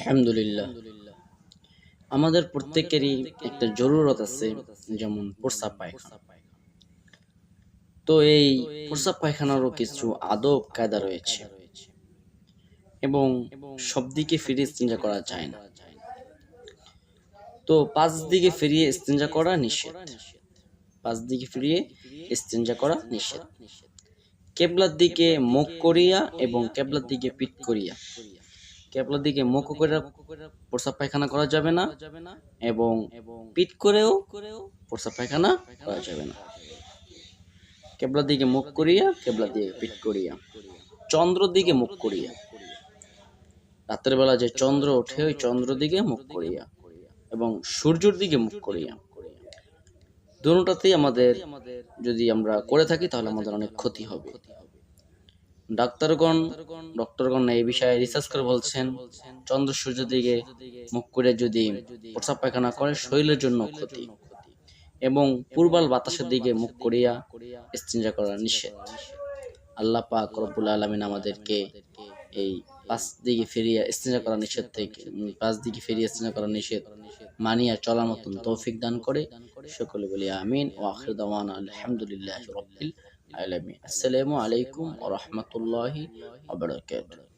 আলহামদুলিল্লাহ। আমাদের প্রত্যেকেরই একটা জরুরত আছে, যেমন প্রস্রাব পায়খানা। তো এই প্রস্রাব পায়খানারও কিছু আদব কায়দা রয়েছে এবং সব দিকে ফিরে ইস্তিনজা করা যায় না। তো পাঁচ দিকে ফিরিয়ে ইস্তিনজা করা নিষেধ। পাঁচ দিকে ফিরিয়ে ইস্তিনজা করা নিষেধ। কেবলার দিকে মুখ করিয়া এবং কেবলার দিকে পিঠ করিয়া। কেবলার দিকে মুখ করে প্রস্রাব পায়খানা করা যাবে না এবং পিঠ করেও প্রস্রাব পায়খানা করা যাবে না। কেবলার দিকে মুখ করিয়া, কেবলার দিকে পিঠ করিয়া, চন্দ্র দিকে মুখ করিয়া। রাতের বেলা যে চন্দ্র ওঠে ওই চন্দ্র দিকে মুখ করিয়া এবং সূর্যের দিকে মুখ করিয়া। দুটোতেই আমাদের যদি আমরা করে থাকি তাহলে আমাদের অনেক ক্ষতি হবে। ডক্টরগণ এই বিষয়ে রিসার্চ করে বলছেন, চন্দ্র সূর্য দিকে মুখ করে যদি প্রস্রাব পায়খানা করে শরীরের জন্য ক্ষতি, এবং পূর্বাল বাতাসের দিকে মুখ করিয়া ইস্তিনজা করা নিষেধ। আল্লাহ পাক রব্বুল আলামিন আমাদেরকে এই পাঁচ দিকে ফিরিয়ে ইস্তিনজা করা নিষেধ থেকে, পাঁচ দিকে ফিরিয়ে ইস্তিনজা করা নিষেধ মানিয়া চলার মতন তৌফিক দান করে। সকলে বলি আমিন। ওয়া আখিরু দাওয়ানা আলহামদুলিল্লাহি রাব্বিল আলামিন। আসসালামু আলাইকুম ওয়া রাহমাতুল্লাহি ওয়া বারাকাতুহু।